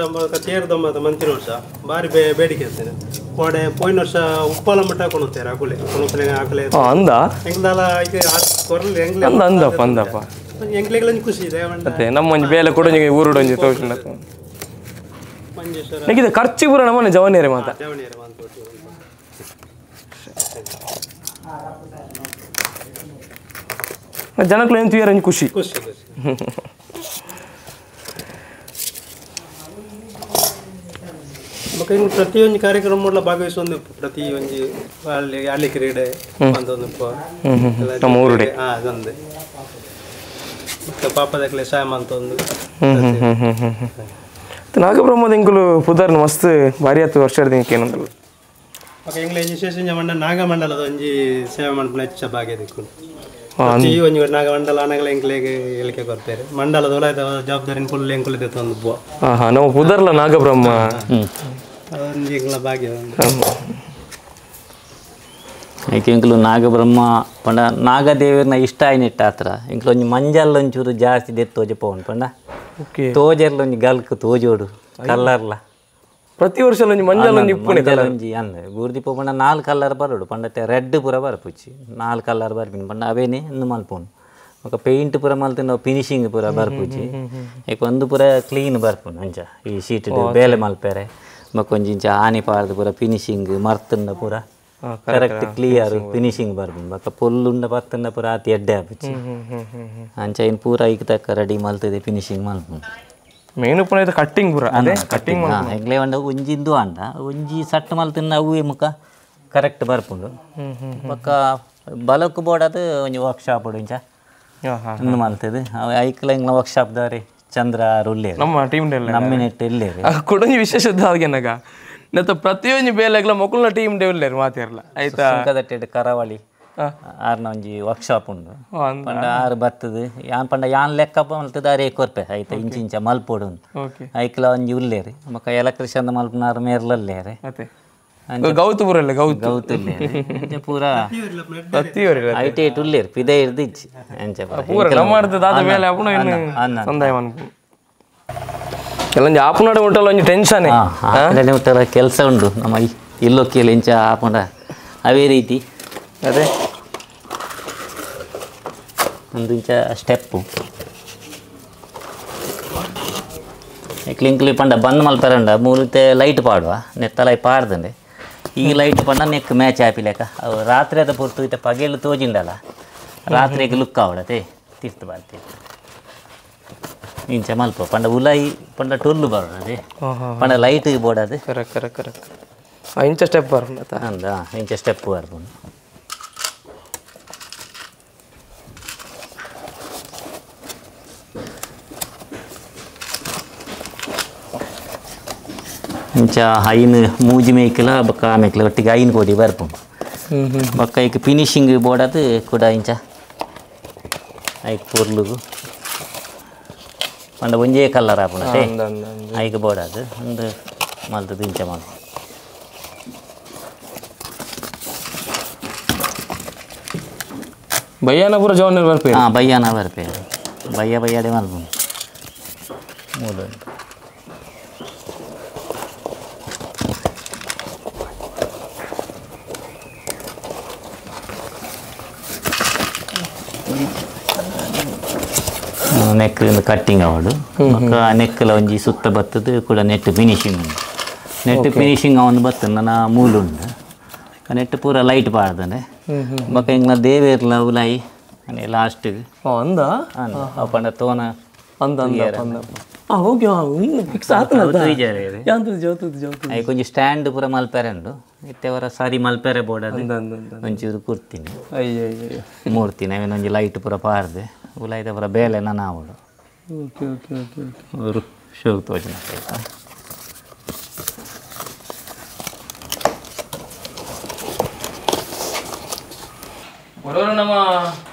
ತೇರ್ದೊಂಬತ್ತ ಮಂತಿನ ವರ್ಷ ಭಾರಿ ಬೇಡಿಕೆ ಇರ್ತೇನೆ ಕೋಡೆ ಪೋಯಿನ ವರ್ಷ ಉಪ್ಪಲ ಮಟ್ಟ ಕೊಣುತ್ತಾರೆ ಅಕುಲೆ ಕೊಣುಪಿನ ಆಕಲೆ ಅಂದ ಎಂಗ್ಲಾಲ ಈಗ ಕೊರ್ಲೆ ಎಂಗ್ಲೆ ಅಂದಪ್ಪ ಅಂದಪ್ಪ ಎಂಗ್ಲೆಗಳಲ್ಲಿ ಖುಷಿ ಇದೆ ನಮ್ಮ ಒಂಜಿ ಬೇಲೆ ಕೊಡೊಂಜಿ ಊರುಡೊಂಜಿ ತೋರಿಸಿಲ್ಲ ನನಗೆ ಖರ್ಚು ಪೂರ ನಮ್ಮನೆ ಜವನಿಯರೆ ಮಾತ ಜನಕ್ಕಳು ಏನು ತುಯ್ಯಾರ ಖುಷಿ ಪ್ರತಿಯೊಂದು ಕಾರ್ಯಕ್ರಮ ಭಾಗವಹಿಸೊಂದು ಪ್ರತಿ ಒಂಜಿ ಅಲ್ಲಿ ಕ್ರೀಡೆ ಒಂದೊಂದು ನಮ್ಮ ಊರುಡೆ ಅದೊಂದು ಮತ್ತೆ ಪಾಪದಕ್ಲೆ ಸಾಯಂ ಅಂತ ಒಂದು ನಾಗಬ್ರಹ್ಮದ ಇಂಕುಲು ಪುದರ್ನ ಮಸ್ತ್ ಭಾರಿ ಹತ್ತು ವರ್ಷ ಏನಂತಲ್ಲ ಓಕೆ ಎಂಗ್ಲ ವಿಶೇಷ ಮಂಡ ನಾಗಮಂಡಲದ ಒಂಜಿ ಸೇವೆ ಮಾಡ್ಕೊಂಡು ಹೆಚ್ಚ ಭಾಗ್ಯ ದಿಕ್ಕುಲು ಪ್ರತಿ ಒಂಜಿ ನಾಗಮಂಡಲ ಆನೆಗಳ ಎಂಕ್ಲೆಗೆ ಹೇಳಿಕೆ ಕೊಡ್ತಾರೆ ಮಂಡಲದ ಒಳಗೆ ಜವಾಬ್ದಾರಿ ಫುಲ್ ಎಂಕುಲಿದೆ ಒಂದು ಬುವ ನಾವು ಪುದರ್ಲ ನಾಗಬ್ರಹ್ಮ ಅದೊಂದು ಎಂಗ್ಲ ಭಾಗ್ಯ ಐಕೆ ಇಂಕಲು ನಾಗಬ್ರಹ್ಮ ಪಂಡ ನಾಗದೇವರನ್ನ ಇಷ್ಟ ಆಯ್ನಿಟ್ಟ ಹತ್ರ ಇಂಕಲು ಒಂಜಿ ಮಂಜಲ್ ಒಂಚೂರು ಜಾಸ್ತಿ ದೆತ್ತು ತೋಜ ಪೋನ್ ಪಂಡ ತೋಜರ್ಲ ಒಂಜಿ ಗಲ್ಕ್ ತೋಜೋಡು ಕಲ್ಲರ್ಲ ಪ್ರತಿ ವರ್ಷ ಒಂಜಿ ಮಂಜಲ್ ಒಂಜಿ ಇಪ್ಪುನೆ ಒಂಜಿ ಅಂದ ಗುರುದೀಪ ಪಂಡ 4 ಕಲ್ಲರ್ ಬರೋಡು ಪಂಡತೆ ರೆಡ್ ಪೂರ ಬರ್ಪುಚ್ಚಿ 4 ಕಲ್ಲರ್ ಬರ್ಪಿನ ಪಂಡ ಅವೇನೆ ಇನ್ನು ಮಲ್ಪೋನು ఒక పెయింట్ ಪೂರ ಮಲ್ತಿನ ಫಿನಿಶಿಂಗ್ ಪೂರ ಬರ್ಪುಜಿ ಈಗ ಒಂದು ಪೂರ ಕ್ಲೀನ್ ಬರ್ಪುನು ಅಂಚ ಈ ಶೀಟ್ ಬೇಲೆ ಮಲ್ಪೆರೆ ಮಕ್ಕೊಂಜಿ ಇಂಚ ಆನಿ ಪಾಡ್ದು ಪೂರ ಫಿನಿಶಿಂಗ್ ಮರ್ತಂಡ ಪೂರ ಕರೆಕ್ಟ್ ಕ್ಲಿಯರ್ ಫಿನಿಶಿಂಗ್ ಬರ್ಪುನು ಬಕ್ಕ ಪೊಲ್ಲುಂಡ ಪತ್ತಂಡ ಪೂರ ಆತಿ ಎಡ್ಡೆ ಆಪುಚ್ಚಿ ಅಂಚ ಇನ್ ಪೂರ ಈಗ ತಕ್ಕ ರೆಡಿ ಮಲ್ತದೆ ಫಿನಿಶಿಂಗ್ ಮಲ್ಪುನು ಮೇನ್ ಪುನ ಇದು ಕಟ್ಟಿಂಗ್ ಪೂರ ಅದೇ ಕಟ್ಟಿಂಗ್ ಹೆಗ್ಲೆ ಒಂಡ ಒಂಜಿಂದು ಅಂಡ ಒಂಜಿ ಸಟ್ ಮಲ್ತಿನ ಅವೇ ಮುಖ ಕರೆಕ್ಟ್ ಬರ್ಪುಂಡು ಬಕ್ಕ ಬಲಕ್ ಬೋಡದು ಒಂಜಿ ವರ್ಕ್ಶಾಪ್ ಇಂಚ ಇನ್ನು ಮಲ್ತದೆ ಐಕ್ಲ ಇಂಗ್ಲ ವರ್ಕ್ಶಾಪ್ ದಾರಿ ಚಂದ್ರ ರುಲ್ಲೆ ನಮ್ಮ ಟೀಮ್ ನಮ್ಮ ನೆಟ್ ಇಲ್ಲೇ ಕೊಡೊಂಜಿ ವಿಶೇಷತೆ ಆಗೆನಗ ನೆತ್ತ ಪ್ರತಿಯೊಂದು ಬೇಲೆಗ್ಲ ಮಕ್ಕಳನ್ನ ಟೀಮ್ ಡೇವ್ಲೇರು ಮಾತಿರಲ್ಲ ಆಯ್ತಾ ಸುಂಕದಟ್ಟೆ ಕರಾವಳಿ ಆರ್ನ ಒಂಜಿ ವರ್ಕ್ಶಾಪ್ ಉಂಡು ಪಂಡ ಆರು ಬರ್ತದೆ ಯಾನ್ ಪಂಡ ಯಾನ್ ಲೆಕ್ಕ ಮಲ್ತದ ಅರೆ ಕೊರ್ಪೆ ಆಯ್ತಾ ಇಂಚ ಮಲ್ಪೋಡು ಐಕ್ಲ ಒಂಜಿ ಉಲ್ಲೇರಿ ಮಕ್ಕ ಎಲೆಕ್ಟ್ರಿಷಿಯನ್ ಮಲ್ಪನಾರು ಮೇರ್ಲಲ್ಲೇರಿ ಗೌತುಪುರಲ್ಲ ಗೌತುಲ್ಲೇರಿ ಪೂರ ಐಟಿ ಉಲ್ಲೇರಿ ಪಿದೆ ಇರ್ದಿಚ್ಚಿ ಅಂಚ ಪೂರ ನಮ್ಮಡ್ದು ದಾದ ಮೇಲೆ ಅಪ್ಪನ ಇನ್ನು ಸಂದಾಯ ಮನ್ಪು ಕೆಲವೊಂದು ಆಪುನಾಡ ಉಂಟಲ್ಲ ಒಂಜಿ ಟೆನ್ಷನ್ ಉಂಟಲ್ಲ ಕೆಲಸ ಉಂಡು ನಮ್ಮ ಇಲ್ಲೊಕ್ಕಿಯಲ್ಲಿ ಇಂಚ ಆಪುಂಡ ಅವೇ ರೀತಿ ಅದೇ ಒಂದು ಇಂಚ ಸ್ಟೆಪ್ಪು ಕ್ಲಿಂಕ್ಲಿ ಪಂಡ ಬಂದ್ ಮಲ್ಪರಂಡ ಮೂಲತೆ ಲೈಟ್ ಪಾಡುವ ನೆತ್ತಲ ಪಾಡ್ದಂಡೆ ಈ ಲೈಟ್ ಪಂಡ ನೆಕ್ ಮ್ಯಾಚ್ ಆಪಿಲೆಕ್ಕ ಅವು ರಾತ್ರಿ ಅದ ಪುರ್ತು ಇತ್ತ ಪಗೆಲು ತೋಜಿಂಡಲ್ಲ ರಾತ್ರಿಗೆ ಲುಕ್ ಆವಡತೆ ತಿರ್ತು ಬಾರ್ತಿ ಇಂಚ ಮಲ್ಪ ಪಂಡ ಉಲಾಯಿ ಪಂಡ ಟೊಲ್ಲು ಬರೋದೇ ಪಂಡ ಲೈಟ್ ಬೋಡದು ಕರೆಕ್ಟ್ ಇಂಚ ಸ್ಟೆಪ್ ಬರೋಣ ಅಂದ ಇಂಚ ಸ್ಟೆಪ್ ಬರ್ಬೋದು ಇಂಚ ಐನ್ ಮೂಜಿ ಮೇಯ್ಕಲ ಬಕ್ಕ ಆಮೇಲೆ ಒಟ್ಟಿಗೆ ಐನ್ ಕೋಡಿ ಬರ್ಪು ಬಕ್ಕ ಈಗ ಫಿನಿಶಿಂಗ್ ಬೋಡದು ಕೂಡ ಇಂಚ ಐಕ್ ಪೂರ್ಲುಗು ಪಂಡ ಒಂಜೇ ಕಲ್ಲರ್ ಆಪುಣತೆ ಐಕ್ ಬೋಡದು ಒಂದು ಮಲ್ತದು ಇಂಚ ಮಾಡ ಬಯ್ಯಾನ ಪೂರ ಜವನ ಬರ್ಪೆ ಬಯ್ಯಾನ ಬರ್ಪೆ ಬಯ್ಯಡೆ ಮಲ್ಪು ಮೂಲ ನೆಕ್ ಕಟ್ಟಿಂಗ್ ಅವಡು ನೆಕ್ಕಲ ಒಂಜಿ ಸುತ್ತ ಬತ್ತದು ಕೂಡ ನೆಟ್ ಫಿನಿಶಿಂಗ್ ಉಂಡು ನೆಟ್ ಫಿನಿಶಿಂಗ್ ಅವನು ಬತ್ತದು ನನ್ನ ಮೂಲುಂಡು ನೆಟ್ ಪೂರ ಲೈಟ್ ಪಾಡ್ದಾನೆ ಬಕ್ಕ ಹಿಂಗೆ ದೇವೇರ್ಲ ಉಲಾಯಿ ಲಾಸ್ಟ್ ಅಂದ ಪಂಡ ತೋನ ಕೊಂಚ ಸ್ಟ್ಯಾಂಡ್ ಪೂರ ಮಲ್ಪೆರೆ ಉಂಡು ಇತ್ತೆವರ ಸಾರಿ ಮಲ್ಪೆರೆ ಬೋಡದು ಒಂಚೂರು ಕುರ್ತೀನಿ ಮೂರ್ತಿನ ಅವೇನೊಂಜಿ ಲೈಟ್ ಪೂರ ಪಾರ್ದೆ ಉಲಾಯ್ದ ಪೂರ ಬೇಲೆ ನಾವಡು ಅವರು ಶೋಕ್ ತೋಜನ ನಮ್ಮ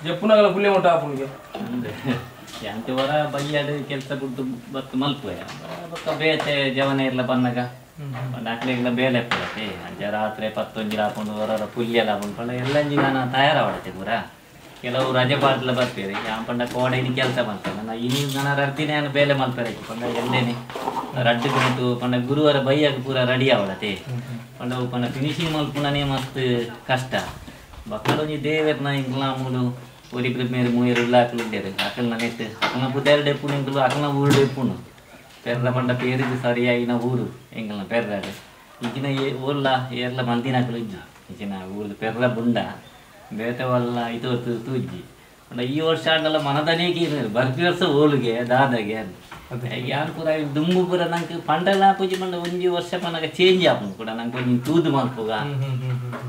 ಜಪ್ಪುನಗಲ ಪುಲ್ಯ ಮಟ್ಟ ಆಪುನಿಗೆ ಎಂತ ವರ ಬಯ್ಯಾಡು ಕೆಲಸ ಬಿಟ್ಟು ಬತ್ತು ಮಲ್ಪುವೆ ಬಕ್ಕ ಬೇತೆ ಜವನ ಇರ್ಲ ಬಂದಾಗ ಒಂದು ಅಕ್ಲೆಗ್ಲ ಬೇಲೆ ಪುಡತೆ ಅಂಚ ರಾತ್ರಿ 11 ಹಾಕೊಂಡು ಹೊರ ಪುಲ್ಯ ಹಾಕೊಂಡು ಪಂಡ ಎಲ್ಲಂಜಿ ನಾನು ತಯಾರಾವಡತೆ ಪೂರ ಕೆಲವು ರಜೆ ಪಾಡ್ಲ ಬರ್ತೀರಿ ಯಾವ ಪಂಡ ಕೋಡೆನಿ ಕೆಲಸ ಮಾಡ್ತೇನೆ ನಾನು ಇನ್ನೂ ನಾನು ರರ್ದಿನೇ ನಾನು ಬೇಲೆ ಮಲ್ಪೇರೆ ಪಂಡ ಎಲ್ಲೇನೆ ರಡ್ಡು ಬಿಟ್ಟು ಪಂಡ ಗುರುವಾರ ಬೈಯಾಗ ಪೂರ ರೆಡಿ ಆವಡತೆ ಪಂಡ ಪಂಡ ಫಿನಿಶಿಂಗ್ ಮಲ್ಪುಣನೇ ಮಸ್ತ್ ಕಷ್ಟ ಬಕ್ಕಲೊಂಜಿ ದೇವೇರ್ನ ಇಂಗ್ಲ ಮೂಲು ಒರಿಬ್ರು ಮೇರೆ ಮೂಯರು ಇಲ್ಲ ಹಾಕಲಿದ್ದೇವೆ ಹಾಕಲ್ನ ನೆಟ್ಟು ಹಾಕಲ್ನ ಪುದೇರು ಡೆಪ್ಪುನು ಇಂಕಲು ಹಾಕಲ್ನ ಊರು ಡೆಪ್ಪುನು పెర్ర పంట పేరు సరి అయిన ఊరు ఎంగళ పెర్రాడు ఇచ్చిన ఊర్ల ఏర్ల మంది నాకు ఇచ్చిన ఊరు పెర్ర బుండ ಬೇತ ವಲ್ಲ ಇದು ತೂಜಿ ಈ ವರ್ಷ ಆಡಲ್ಲ ಮನದನೇಗೆ ಬರ್ಪಿ ವರ್ಷ ಓಲ್ಗೆ ದಾದಾಗೆ ಯಾರು ಪೂರ ದುಂಬು ಪೂರ ನಂಗೆ ಪಂಡಲ ಪೂಜೆ ಮಂಡ ಒಂಜಿ ವರ್ಷ ನನಗೆ ಚೇಂಜ್ ಆಪನು ಕೂಡ ನಂಗೆ ಒಂಜಿ ತೂದು ಮಲ್ಪುಗ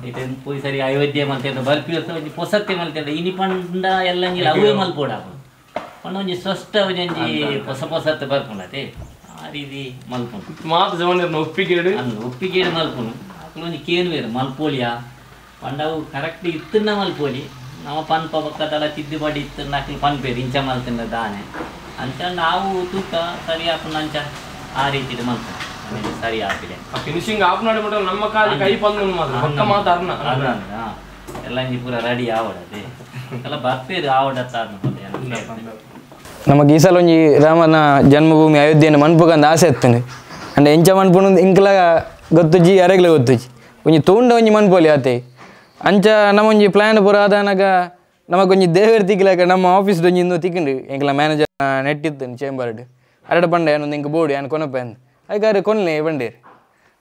ಇಟೇನು ಪೋಯಿ ಸರಿ ಅಯೋಧ್ಯೆ ಮಲ್ತೇನೆ ಬರ್ಪಿ ವರ್ಷ ಒಂಜಿ ಪೊಸತ್ತೆ ಮಲ್ತೇನೆ ಇನಿ ಪಂಡ ಎಲ್ಲ ಅವೇ ಮಲ್ಪೋಡ ಪಂಡ ಒಂಜಿ ಸ್ವಷ್ಟ ಒಂಜಿ ಹೊಸ ಪೊಸತ್ತೆ ಬರ್ಕೊಂಡತೆ ಆ ರೀತಿ ಮಲ್ಪುನು ಮಾತು ಜವನ ಒಪ್ಪಿಗೇಡು ಒಪ್ಪಿಗೇಡು ಮಲ್ಪುನು ಅಕ್ಲು ಒಂಜಿ ಕೇನು ಬೇರೆ ಮಲ್ಪೋಲಿಯಾ పండవు కరెక్ట్ ఇస్తున్న మళ్ళీ నమ్మ పని పక్కల తిద్దుబడి ఇస్తున్న నాకు పని పేరు ఇంచ మళ్తున్న దానే అంచా ನಾವು ತೂಕ ಸರಿ ಆಪನ ಅಂಚ ಆ ರೀತಿ ಮಲ್ತ ಸರಿ ಆಪಿದೆ ಫಿನಿಶಿಂಗ್ ಆಫ್ ಮಾಡಿ ಬಿಟ್ಟು ನಮ್ಮ ಕಾಲ ಕೈ ಪಂದು ಮಾತ್ರ ಪಕ್ಕ ಮಾತಾಡ್ನ ಎಲ್ಲ ಪೂರ ರೆಡಿ ಆವಡದೆ ಎಲ್ಲ ಬರ್ಪೇರು ಆವಡತ್ತ ನಮಗೆ ಈ ಸಲ ಒಂಜಿ ರಾಮನ ಜನ್ಮಭೂಮಿ ಅಯೋಧ್ಯೆಯನ್ನು ಮನ್ಪುಗಂದು ಆಸೆ ಇರ್ತೇನೆ ಅಂದ್ರೆ ಎಂಚ ಮನ್ಪುಣ ಇಂಕ್ಲ ಗೊತ್ತುಜಿ ಅರೆಗ್ಲ ಗೊತ್ತುಜಿ ಒಂಜಿ ತೂಂಡ ಒಂಜಿ ಮನ್ಪೋಲಿ ಆತೆ ಅಂಚ ನಮ್ಮೊಂಜಿ ಪ್ಲ್ಯಾನ್ ಪೂರ ಆದನಾಗ ನಮಗೊಂಜಿ ದೇವರ ತಿಕ್ಕಿಲಾಕ ನಮ್ಮ ಆಫೀಸ್ ಒಂಜಿ ಇಂದು ತಿಕ್ಕಿಂಡು ಎಂಕ್ಲ ಮ್ಯಾನೇಜರ್ ನೆಟ್ ಇತ್ತು ಚೇಂಬರ್ಡ್ ಅರಡ ಪಂಡ ಏನೊಂದು ಇಂಕ ಬೋಡಿ ಏನು ಕೊನಪ್ಪ ಅಂದು ಅದಕ್ಕೆ ಕೊನ್ಲೆ ಬಂಡೇರಿ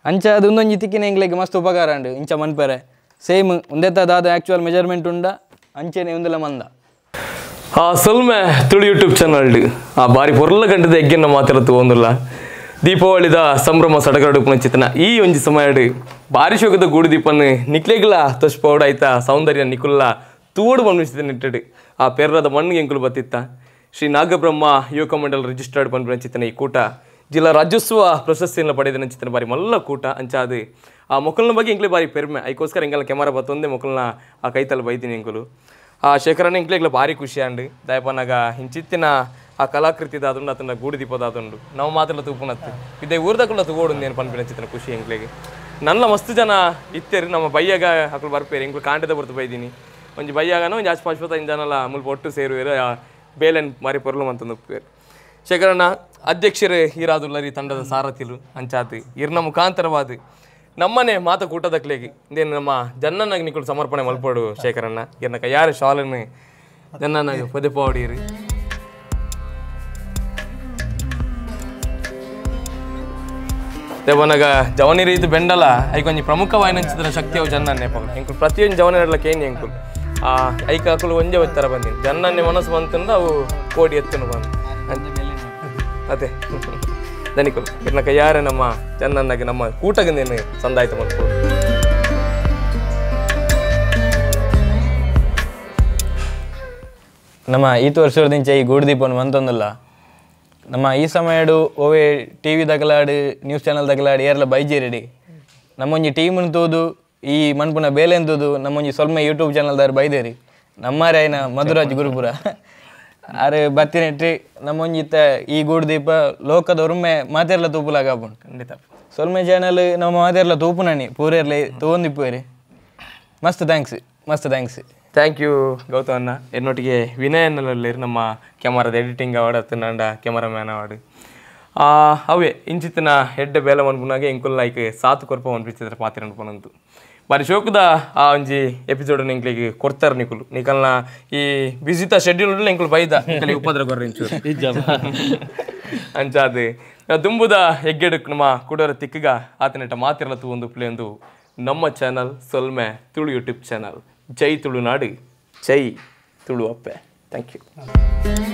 ಅಂಚ ಅದು ಒಂದೊಂಜಿ ತಿಕ್ಕಿನ ಎಂಗ್ಲಿಗೆ ಮಸ್ತ್ ಉಪಕಾರ ಉಂಡು ಇಂಚ ಮನ್ಪೆರೆ ಸೇಮ್ ಒಂದೆತ್ತಾದ ಆ್ಯಕ್ಚುವಲ್ ಮೆಜರ್ಮೆಂಟ್ ಉಂಡ ಅಂಚೆನೆ ಒಂದೆಲ್ಲ ಮಂದ ಸೊಲ್ಮೆ ತುಳು ಯೂಟ್ಯೂಬ್ ಚಾನಲ್ ಬಾರಿ ಪೊರ್ಲ ಗಂಟದ ಎಗ್ಗಿನ ಮಾತಿರತ್ತು ಒಂದಿಲ್ಲ ದೀಪಾವಳಿದ ಸಂಭ್ರಮ ಸಡಗರಡುಪುನ ಚಿತ್ರನ ಈ ಒಂಜಿ ಸಮಯಡ್ ಬಾರಿ ಶೋಕದ ಗೂಡು ದೀಪನ್ನು ನಿಕ್ಲೆಗ್ಲ ತೊಷ್ಪೌಡ ಆಯ್ತಾ ಸೌಂದರ್ಯ ನಿಕುಲ್ಲ ತೂಡು ಬಂದಿಸಿದ ನಿಟ್ಟಡು ಆ ಪೆರ್ರದ ಮಣ್ಣಿಗೆ ಎಂಕುಲು ಬತ್ತಿತ್ತ ಶ್ರೀ ನಾಗಬ್ರಹ್ಮ ಯುವಕ ಮಂಡಲ ರಿಜಿಸ್ಟರ್ಡ್ ಪನ್ಪಿನ ಚಿತ್ರನ ಈ ಕೂಟ ಜಿಲ್ಲಾ ರಾಜ್ಯೋತ್ಸವ ಪ್ರಶಸ್ತಿಯನ್ನು ಪಡೆದ ಚಿತ್ರನ ಬಾರಿ ಮಲ್ಲ ಕೂಟ ಅಂಚಾದು ಆ ಮೊಕ್ಕಲ್ನ ಬಗ್ಗೆ ಎಂಕ್ಲೆ ಬಾರಿ ಪೆರ್ಮೆ ಅದಕ್ಕೋಸ್ಕರ ಎಂಗೆಲ್ಲ ಕ್ಯಾಮರಾ ಬತ್ತೊಂದೇ ಮೊಕ್ಕಲ್ನ ಆ ಕೈತಲ್ಲಿ ಬೈತೀನಿ ಎಂಕುಲು ಆ ಶೇಖರನ ಎಂಕ್ಲೆಗ್ಲ ಭಾರಿ ಖುಷಿ ಅಂಡು ದಯಪನಾಗ ಹಿಂಚಿತ್ತಿನ ಆ ಕಲಾಕೃತಿ ದಾದುಂಡು ಅತನ ಗೂಡು ದೀಪ ದಾದುಂಡು ನಾವು ಮಾತೆಲ್ಲ ತೂಪುನತ್ತು ಇದೇ ಊರ್ದಕ್ಕಲ್ಲ ತಗೋಡು ಏನು ಪನ್ಪಿನ ಚಿತ್ರ ಖುಷಿ ಎಂಕ್ಲೆಗೆ ನನ್ನ ಮಸ್ತ್ ಜನ ಇತ್ತೇರಿ ನಮ್ಮ ಬಯ್ಯಾಗ ಹಾಕಲು ಬರ್ಪೇರಿ ಎಂಕ್ಲು ಕಾಂಟದ ಬರ್ತು ಬೈದೀನಿ ಒಂಜಿ ಬಯ್ಯಾಗನ ಒಂಜಿ ಆಸ್ಪಾಸ್ ಜನಲ್ಲ ಮುಲ್ಪ ಒಟ್ಟು ಸೇರುವೇರು ಬೇಲೆನ್ ಮಾರಿ ಪೊರ್ಲು ಅಂತಂದು ಉಪ್ಪೇರು ಶೇಖರಣ್ಣ ಅಧ್ಯಕ್ಷರೇ ಹೀರಾದುಲ್ಲರಿ ತಂಡದ ಸಾರಥಿಲು ಅಂಚಾತಿ ಇರ್ನ ಮುಖಾಂತರವಾದ ನಮ್ಮನೆ ಮಾತ ಕೂಟದಕ್ಲೇಗಿ ಇದೇನು ನಮ್ಮ ಜನ್ನನಾಗ ನಿಕುಲು ಸಮರ್ಪಣೆ ಮಲ್ಪೋಡು ಶೇಖರಣ್ಣ ಇರ್ನ ಕೈಯಾರ ಶಾಲನ್ನು ಜನ್ನನಾಗ ಪದೆಪ ಹೊಡೀರಿ ದೇವನಾಗ ಜವನಿ ರೀತಿ ಬೆಂಡಲ ಐಕೊಂಜಿ ಪ್ರಮುಖವಾಯಿನ ಚಿತ್ರ ಶಕ್ತಿ ಅವು ಜನ್ನನ್ನೇ ಪಗ ಎಂಕುಲು ಪ್ರತಿಯೊಂದು ಜವನಿರಲಕ್ಕೆ ಏನು ಎಂಕುಲು ಐಕ ಹಾಕಲು ಒಂದೇ ಒತ್ತರ ಬಂದಿನಿ ಜನ್ನನ್ನೇ ಮನಸ್ಸು ಬಂತಂದು ಅವು ಕೋಡಿ ಎತ್ತನು ಬಂದು ಅದೇ ದನಿಕುಲು ಇರ್ನ ಕೈಯಾರೆ ನಮ್ಮ ಜನ್ನನ್ನಾಗ ನಮ್ಮ ಕೂಟಗಂದೇನು ಸಂದಾಯಿತ ಮಾಡ್ಬೋದು ನಮ್ಮ ಈತ ವರ್ಷದಿಂದ ಈ ಗೂಡು ದೀಪವನ್ನು ಮಂತೊಂದಲ್ಲ ನಮ್ಮ ಈ ಸಮಯಡು ಓವೇ ಟಿ ವಿ ತಗಲಾಡು ನ್ಯೂಸ್ ಚಾನಲ್ ತಗಲಾಡು ಏರ್ಲ ಬೈಜಿ ರೆಡಿ ನಮ್ಮೊಂಜಿ ಟೀಮನ್ನು ತೂದು ಈ ಮನ್ಪುನ ಬೇಲೆ ಅಂತೂದು ನಮ್ಮೊಂಜಿ ಸೊಲ್ಮೆ ಯೂಟ್ಯೂಬ್ ಚಾನಲ್ದಾರು ಬೈದೇರಿ ನಮ್ಮಾರೆ ಆಯ್ನ ಮಧುರಾಜ್ ಗುರುಪುರ ಆರು ಬತ್ತಿನೆಟ್ಟಿ ನಮ್ಮೊಂಜಿತ್ತ ಈ ಗೂಡು ದೀಪ ಲೋಕದ ಒರ್ಮೆ ಮಾತೆರ್ಲ ತೂಪುಲಾಗಪ್ಪುಂಡು ಖಂಡಿತ ಸೊಲ್ಮೆ ಚಾನಲ್ ನಮ್ಮ ಮಾತೆರ್ಲ ತೂಪುನನಿ ಪೂರೆರ್ಲಿ ತಗೊಂದಿಪ್ಪೇರಿ ಮಸ್ತ್ ಥ್ಯಾಂಕ್ಸ್ ಥ್ಯಾಂಕ್ ಯು ಗೌತಮ್ ಅಣ್ಣ ಎನ್ನೊಟ್ಟಿಗೆ ವಿನಯ್ ಅನ್ನಲ್ಲಿ ನಮ್ಮ ಕ್ಯಾಮರಾದ ಎಡಿಟಿಂಗ್ ಅವಾರ್ಡ್ ಅತ್ತನಾಂಡ ಕ್ಯಾಮರಾಮ್ಯಾನ್ ಅವಾರ್ಡ್ ಅವೇ ಇಂಚಿತ್ತಿನ ಹೆಡ್ಡೆ ಬೇಲ ಮನ್ಪುನಾಗೆ ಇಂಕುಲ್ ಲೈಕ್ ಸಾತು ಕೊರ್ಪ ಮನ್ಪಿಸಿದ್ರೆ ಪಾತ್ರ ಅನ್ಪನಂತು ಬಾರಿ ಶೋಕದ ಆ ಒಂಜಿ ಎಪಿಸೋಡ್ ಇಂಕ್ಲಿಗೆ ಕೊಡ್ತಾರೆ ನಿಕುಲು ನಿಕಲ್ನ ಈ ಬಿಸಿತ ಶೆಡ್ಯೂಲ್ ಇಂಕುಲು ಬೈದ ಇಂಕಲಿಗೆ ಉಪದ್ರ ಕೊರ್ರಿ ಇಂಚೂರು ಅಂಚಾದು ದುಂಬುದ ಹೆಗ್ಗೆಡು ನಮ್ಮ ಕುಡೋರ ತಿಕ್ಕಗ ಆತನೆಟ್ಟ ಮಾತಿರಲ ಒಂದು ಪ್ಲೇ ಒಂದು ನಮ್ಮ ಚಾನಲ್ ಸೊಲ್ಮೆ ತುಳು ಯೂಟ್ಯೂಬ್ ಚಾನಲ್ ಜೈ ತುಳುನಾಡು ಜೈ ತುಳು ಅಪ್ಪೆ ಥ್ಯಾಂಕ್ ಯು